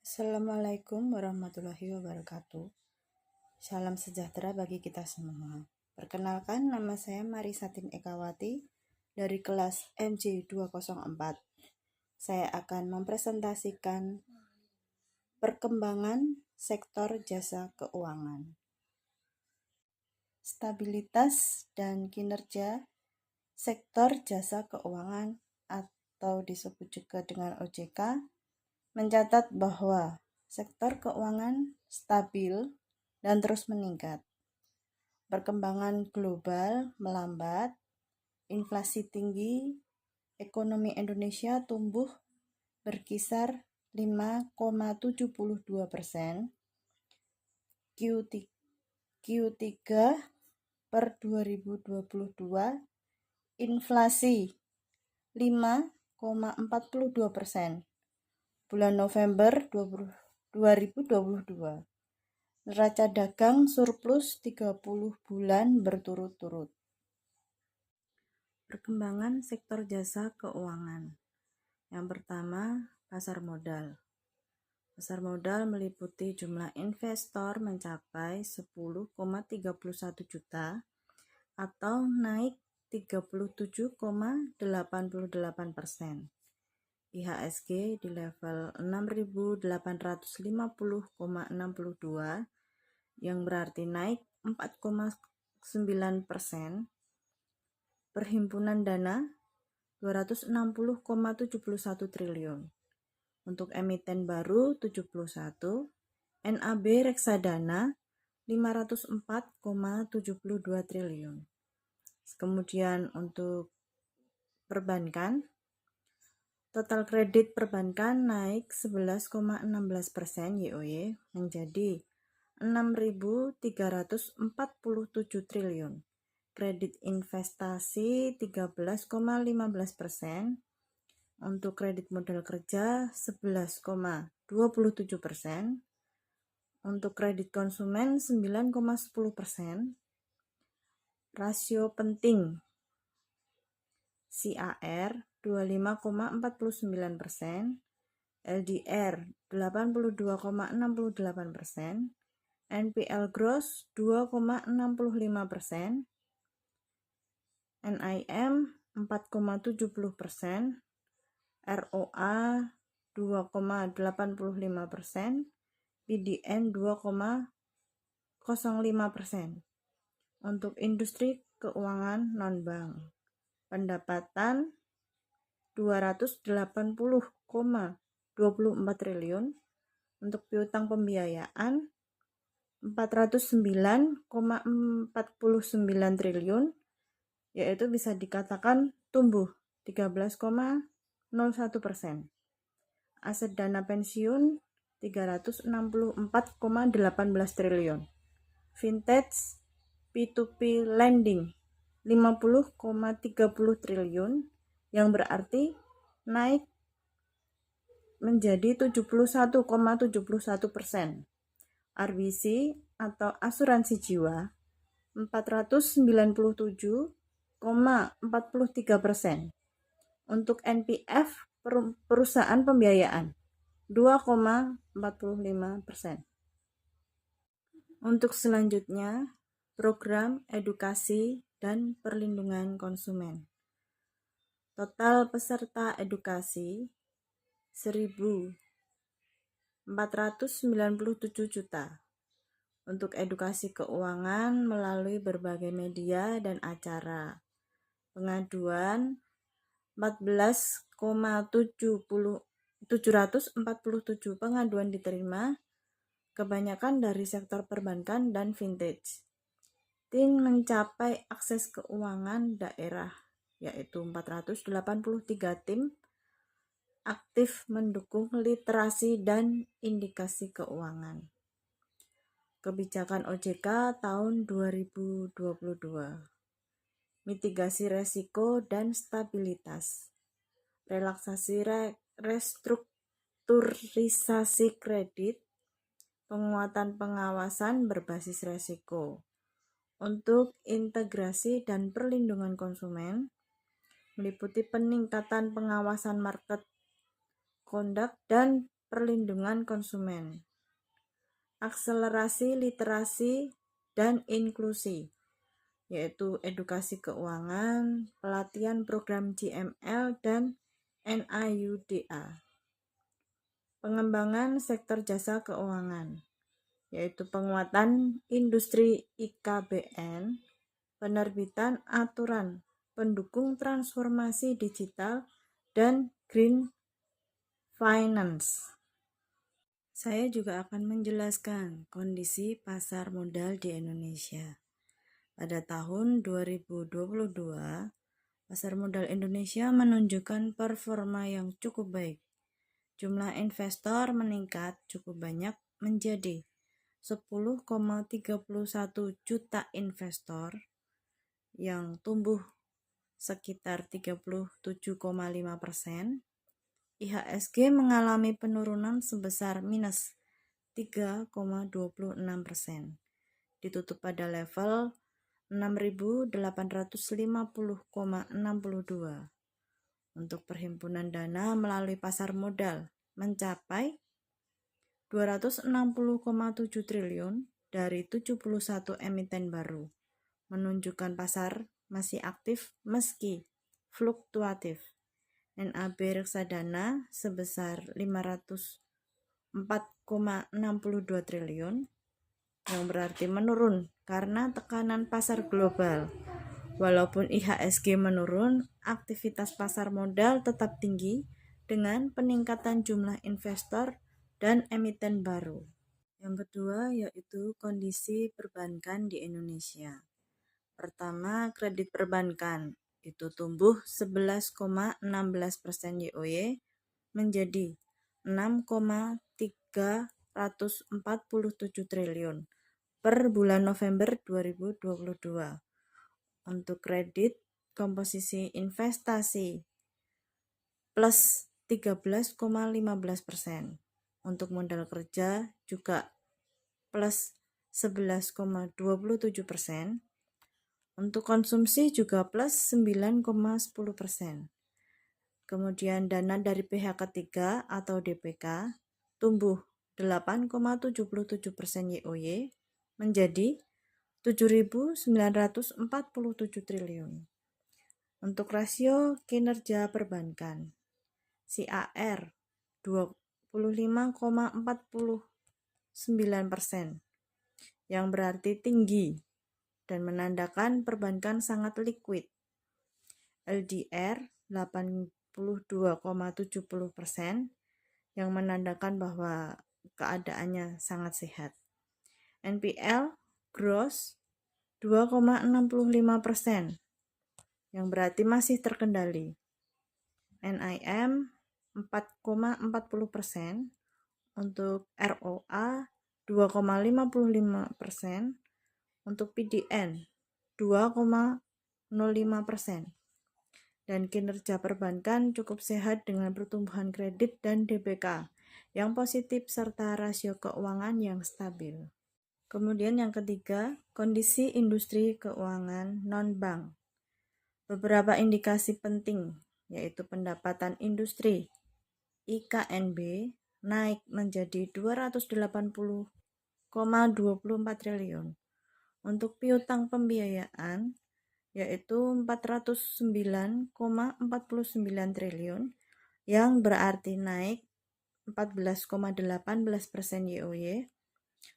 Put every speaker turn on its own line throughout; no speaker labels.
Assalamualaikum warahmatullahi wabarakatuh. Salam sejahtera bagi kita semua. Perkenalkan, nama saya Marisatin Ekawati dari kelas MJ 204. Saya akan mempresentasikan perkembangan sektor jasa keuangan. Stabilitas dan kinerja sektor jasa keuangan atau disebut juga dengan OJK mencatat bahwa sektor keuangan stabil dan terus meningkat. Perkembangan global melambat, inflasi tinggi, ekonomi Indonesia tumbuh berkisar 5,72%, Q3 per 2022 inflasi 5,42%. Bulan November 2022, neraca dagang surplus 30 bulan berturut-turut. Perkembangan sektor jasa keuangan. Yang pertama, pasar modal. Pasar modal meliputi jumlah investor mencapai 10,31 juta atau naik 37,88%. IHSG di level 6.850,62 yang berarti naik 4,9%. Perhimpunan dana 260,71 triliun. Untuk emiten baru 71, NAB reksadana 504,72 triliun. Kemudian untuk perbankan, total kredit perbankan naik 11,16% YoY menjadi 6.347 triliun. Kredit investasi 13,15%. Untuk kredit modal kerja 11,27%. Untuk kredit konsumen 9,10%. Rasio penting CAR 25,49%, LDR 82,68%, NPL gross 2,65%, NIM 4,70%, ROA 2,85%, PDN 2,05%. Untuk industri keuangan non-bank, pendapatan 280,24 triliun, untuk piutang pembiayaan 409,49 triliun, yaitu bisa dikatakan tumbuh 13,01%. Aset dana pensiun 364,18 triliun. Vintage P2P lending 50,30 triliun, yang berarti naik menjadi 71,71%. RBC atau asuransi jiwa 497,43%. Untuk NPF perusahaan pembiayaan 2,45%. Untuk selanjutnya, program edukasi dan perlindungan konsumen. Total peserta edukasi 1.497 juta. Untuk edukasi keuangan melalui berbagai media dan acara. Pengaduan 747 pengaduan diterima, kebanyakan dari sektor perbankan dan vintage. Tim mencapai akses keuangan daerah, yaitu 483 tim aktif mendukung literasi dan indikasi keuangan. Kebijakan OJK tahun 2022. Mitigasi resiko dan stabilitas. Relaksasi restrukturisasi kredit. Penguatan pengawasan berbasis resiko. Untuk integrasi dan perlindungan konsumen meliputi peningkatan pengawasan market conduct dan perlindungan konsumen, akselerasi literasi dan inklusi, yaitu edukasi keuangan, pelatihan program GML dan NIUDA. Pengembangan sektor jasa keuangan, yaitu penguatan industri IKBN, penerbitan aturan pendukung transformasi digital, dan green finance. Saya juga akan menjelaskan kondisi pasar modal di Indonesia. Pada tahun 2022, pasar modal Indonesia menunjukkan performa yang cukup baik. Jumlah investor meningkat cukup banyak menjadi 10,31 juta investor yang tumbuh sekitar 37,5%. IHSG mengalami penurunan sebesar minus 3,26%, ditutup pada level 6.850,62. Untuk perhimpunan dana melalui pasar modal mencapai 260,7 triliun dari 71 emiten baru, menunjukkan pasar masih aktif meski fluktuatif. NAB reksadana sebesar 504,62 triliun, yang berarti menurun karena tekanan pasar global. Walaupun IHSG menurun, aktivitas pasar modal tetap tinggi dengan peningkatan jumlah investor dan emiten baru. Yang kedua yaitu kondisi perbankan di Indonesia. Pertama, kredit perbankan itu tumbuh 11,16% YoY menjadi 6,347 triliun per bulan November 2022. Untuk kredit komposisi investasi plus 13,15%. Untuk modal kerja juga plus 11,27%. Untuk konsumsi juga plus 9,10%. Kemudian dana dari pihak ketiga atau DPK tumbuh 8,77% YoY menjadi 7.947 triliun. Untuk rasio kinerja perbankan, CAR 25,49%, yang berarti tinggi dan menandakan perbankan sangat liquid. LDR 82,70%, yang menandakan bahwa keadaannya sangat sehat. NPL gross 2,65%, yang berarti masih terkendali. NIM 4,40%, untuk ROA 2,55%, untuk PDN 2,05%. Dan kinerja perbankan cukup sehat dengan pertumbuhan kredit dan DPK yang positif serta rasio keuangan yang stabil. Kemudian yang ketiga, kondisi industri keuangan non-bank. Beberapa indikasi penting yaitu pendapatan industri IKNB naik menjadi 280,24 triliun. Untuk piutang pembiayaan yaitu 409,49 triliun, yang berarti naik 14,18% YoY.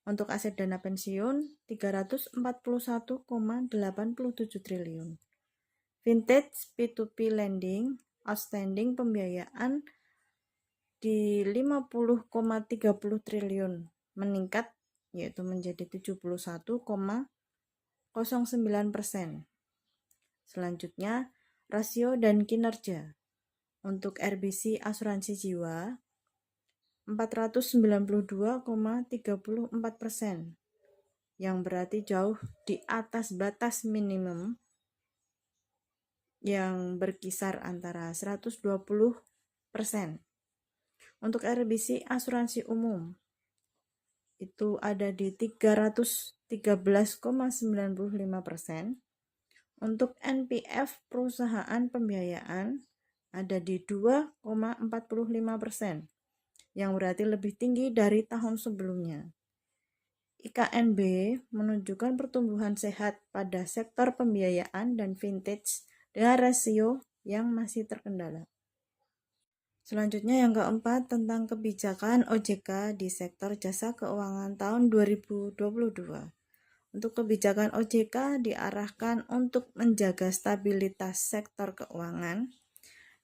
Untuk aset dana pensiun 341,87 triliun. Vintage P2P lending outstanding pembiayaan di 50,30 triliun, meningkat yaitu menjadi 71,09%. Selanjutnya, rasio dan kinerja. Untuk RBC asuransi jiwa 492,34%, yang berarti jauh di atas batas minimum yang berkisar antara 120%. Untuk RBC asuransi umum itu ada di 313,95%. Untuk NPF perusahaan pembiayaan ada di 2,45%, yang berarti lebih tinggi dari tahun sebelumnya. IKNB menunjukkan pertumbuhan sehat pada sektor pembiayaan dan vintage dengan rasio yang masih terkendala. Selanjutnya yang keempat tentang kebijakan OJK di sektor jasa keuangan tahun 2022. Untuk kebijakan OJK diarahkan untuk menjaga stabilitas sektor keuangan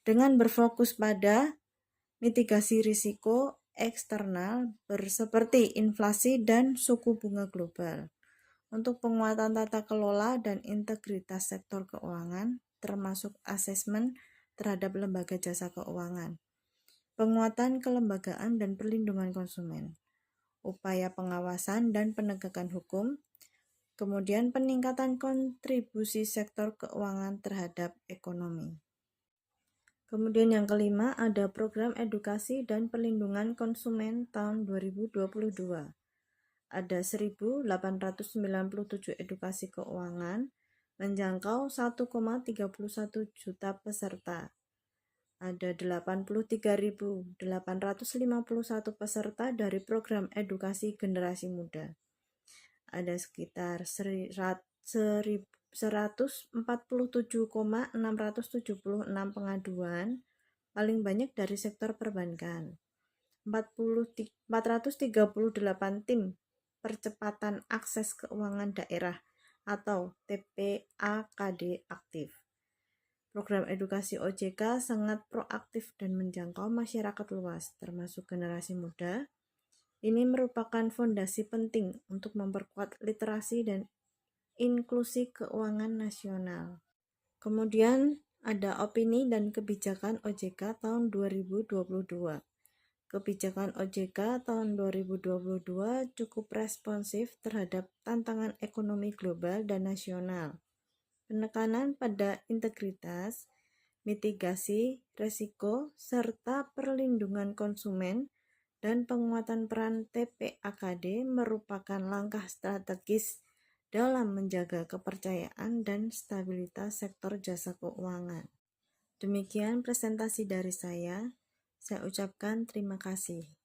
dengan berfokus pada mitigasi risiko eksternal seperti inflasi dan suku bunga global. Untuk penguatan tata kelola dan integritas sektor keuangan, termasuk asesmen terhadap lembaga jasa keuangan, penguatan kelembagaan dan perlindungan konsumen, upaya pengawasan dan penegakan hukum, kemudian peningkatan kontribusi sektor keuangan terhadap ekonomi. Kemudian yang kelima ada program edukasi dan perlindungan konsumen tahun 2022. Ada 1.897 edukasi keuangan menjangkau 1,31 juta peserta. Ada 83.851 peserta dari program edukasi generasi muda. Ada sekitar 147,676 pengaduan, paling banyak dari sektor perbankan. 438 tim percepatan akses keuangan daerah atau TPAKD aktif. Program edukasi OJK sangat proaktif dan menjangkau masyarakat luas, termasuk generasi muda. Ini merupakan fondasi penting untuk memperkuat literasi dan inklusi keuangan nasional. Kemudian ada opini dan kebijakan OJK tahun 2022. Kebijakan OJK tahun 2022 cukup responsif terhadap tantangan ekonomi global dan nasional. Penekanan pada integritas, mitigasi risiko, serta perlindungan konsumen dan penguatan peran TPAKD merupakan langkah strategis dalam menjaga kepercayaan dan stabilitas sektor jasa keuangan. Demikian presentasi dari saya. Saya ucapkan terima kasih.